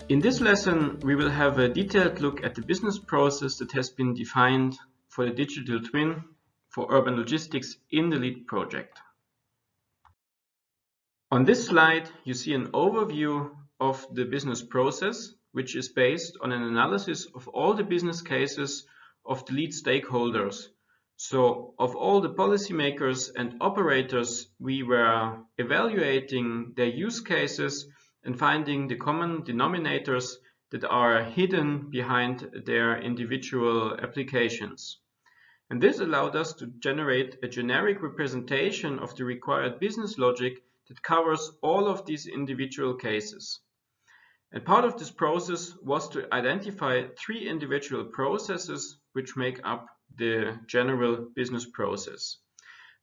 In this lesson, we will have a detailed look at the business process that has been defined for the digital twin for urban logistics in the LEAD project. On this slide, you see an overview of the business process, which is based on an analysis of all the business cases of the LEAD stakeholders. So, of all the policymakers and operators, we were evaluating their use cases and finding the common denominators that are hidden behind their individual applications. And this allowed us to generate a generic representation of the required business logic that covers all of these individual cases. And part of this process was to identify 3 individual processes which make up the general business process.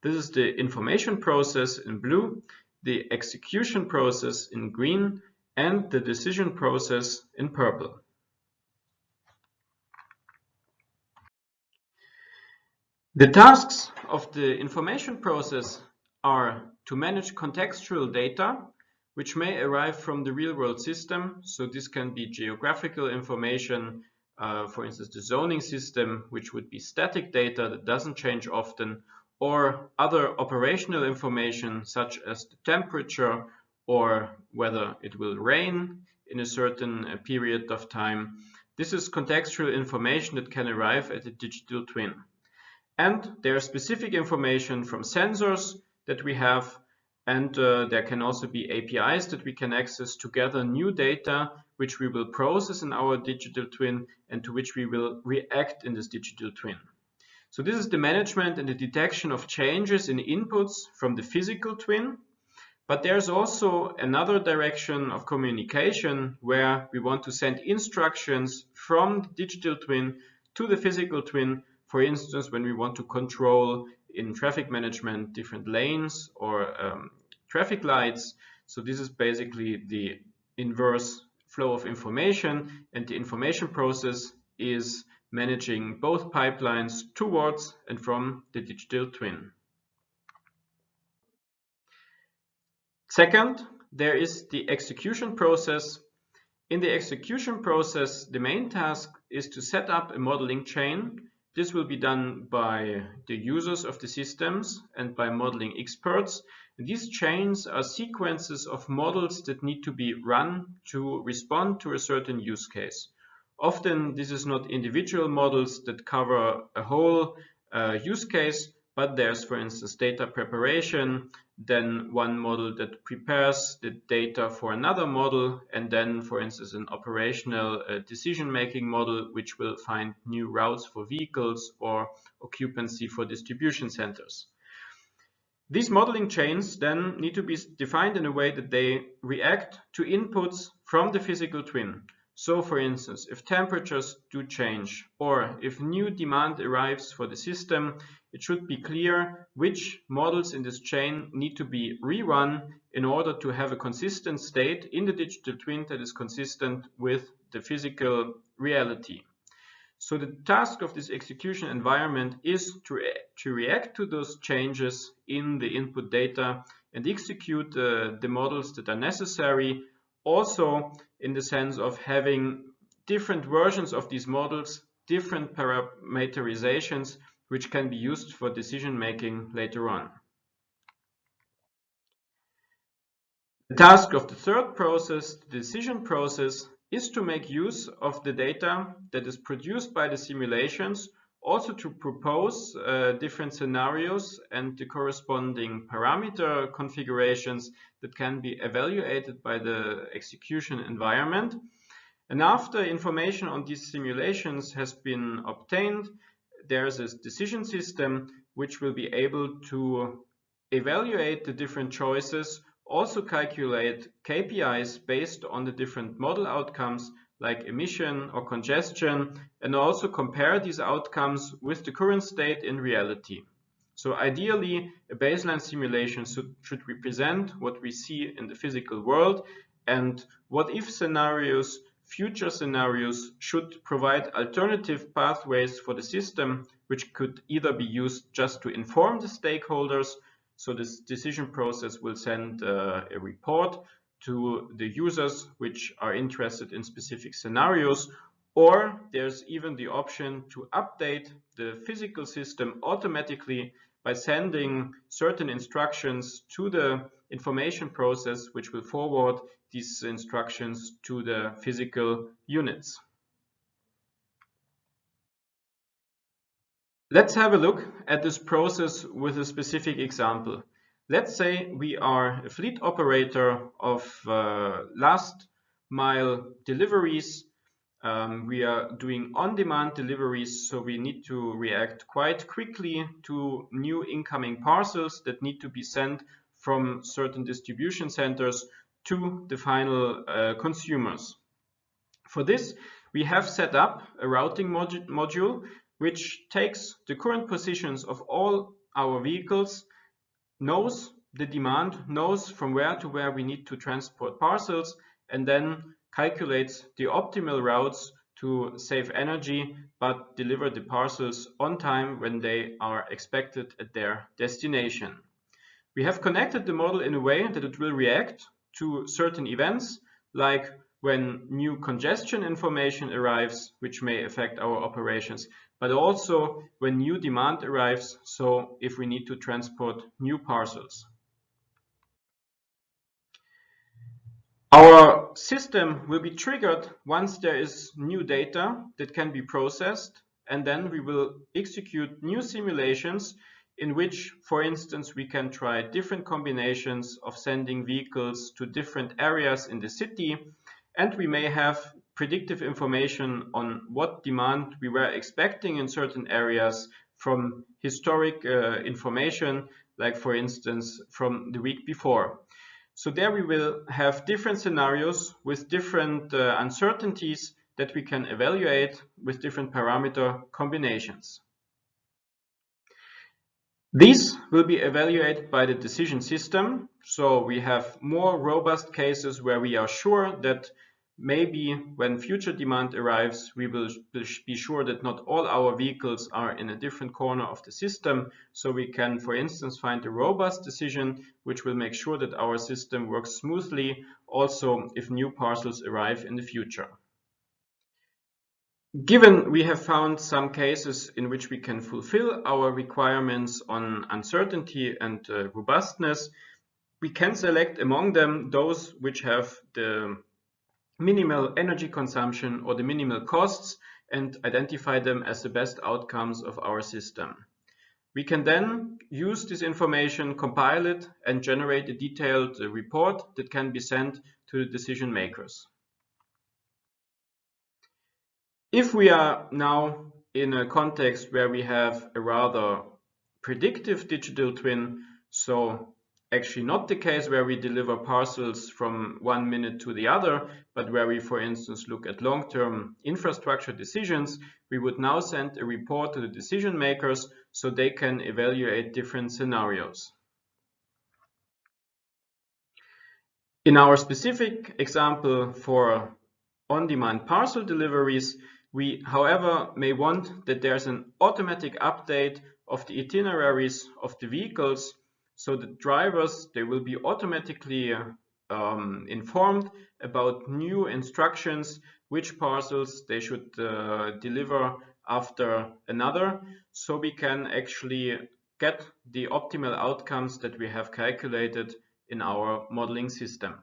This is the information process in blue, the execution process in green, and the decision process in purple. The tasks of the information process are to manage contextual data, which may arrive from the real-world system. So this can be geographical information, for instance, the zoning system, which would be static data that doesn't change often, or other operational information such as the temperature or whether it will rain in a certain period of time. This is contextual information that can arrive at a digital twin. And there is specific information from sensors that we have, and there can also be APIs that we can access to gather new data which we will process in our digital twin and to which we will react in this digital twin. So this is the management and the detection of changes in inputs from the physical twin. But there's also another direction of communication where we want to send instructions from the digital twin to the physical twin. For instance, when we want to control in traffic management different lanes or traffic lights. So this is basically the inverse flow of information, and the information process is managing both pipelines towards and from the digital twin. Second, there is the execution process. In the execution process, the main task is to set up a modeling chain. This will be done by the users of the systems and by modeling experts. And these chains are sequences of models that need to be run to respond to a certain use case. Often this is not individual models that cover a whole use case, but there's, for instance, data preparation, then one model that prepares the data for another model, and then, for instance, an operational decision-making model which will find new routes for vehicles or occupancy for distribution centers. These modeling chains then need to be defined in a way that they react to inputs from the physical twin. So, for instance, if temperatures do change or if new demand arrives for the system, it should be clear which models in this chain need to be rerun in order to have a consistent state in the digital twin that is consistent with the physical reality. So the task of this execution environment is to react to those changes in the input data and execute the models that are necessary, also in the sense of having different versions of these models, different parameterizations, which can be used for decision making later on. The task of the third process, the decision process, is to make use of the data that is produced by the simulations, also to propose different scenarios and the corresponding parameter configurations that can be evaluated by the execution environment. And after information on these simulations has been obtained, there is a decision system which will be able to evaluate the different choices, also calculate KPIs based on the different model outcomes like emission or congestion, and also compare these outcomes with the current state in reality. So ideally, a baseline simulation should represent what we see in the physical world, and what if scenarios, future scenarios, should provide alternative pathways for the system, which could either be used just to inform the stakeholders. So this decision process will send a report to the users which are interested in specific scenarios, or there's even the option to update the physical system automatically by sending certain instructions to the information process, which will forward these instructions to the physical units. Let's have a look at this process with a specific example. Let's say we are a fleet operator of last mile deliveries. We are doing on-demand deliveries, so we need to react quite quickly to new incoming parcels that need to be sent from certain distribution centers to the final consumers. For this, we have set up a routing module which takes the current positions of all our vehicles, knows the demand, knows from where to where we need to transport parcels, and then calculates the optimal routes to save energy but deliver the parcels on time when they are expected at their destination. We have connected the model in a way that it will react to certain events, like when new congestion information arrives, which may affect our operations, but also when new demand arrives, so if we need to transport new parcels. Our system will be triggered once there is new data that can be processed, and then we will execute new simulations in which, for instance, we can try different combinations of sending vehicles to different areas in the city, and we may have predictive information on what demand we were expecting in certain areas from historic information, like for instance from the week before. So there we will have different scenarios with different uncertainties that we can evaluate with different parameter combinations. These will be evaluated by the decision system. So we have more robust cases where we are sure that maybe when future demand arrives, we will be sure that not all our vehicles are in a different corner of the system. So we can, for instance, find a robust decision which will make sure that our system works smoothly, also if new parcels arrive in the future. Given we have found some cases in which we can fulfill our requirements on uncertainty and robustness, we can select among them those which have the minimal energy consumption or the minimal costs and identify them as the best outcomes of our system. We can then use this information, compile it, and generate a detailed report that can be sent to the decision makers. If we are now in a context where we have a rather predictive digital twin, so actually not the case where we deliver parcels from 1 minute to the other, but where we, for instance, look at long-term infrastructure decisions, we would now send a report to the decision makers so they can evaluate different scenarios. In our specific example for on-demand parcel deliveries, we, however, may want that there's an automatic update of the itineraries of the vehicles, so the drivers, they will be automatically informed about new instructions, which parcels they should deliver after another, so we can actually get the optimal outcomes that we have calculated in our modeling system.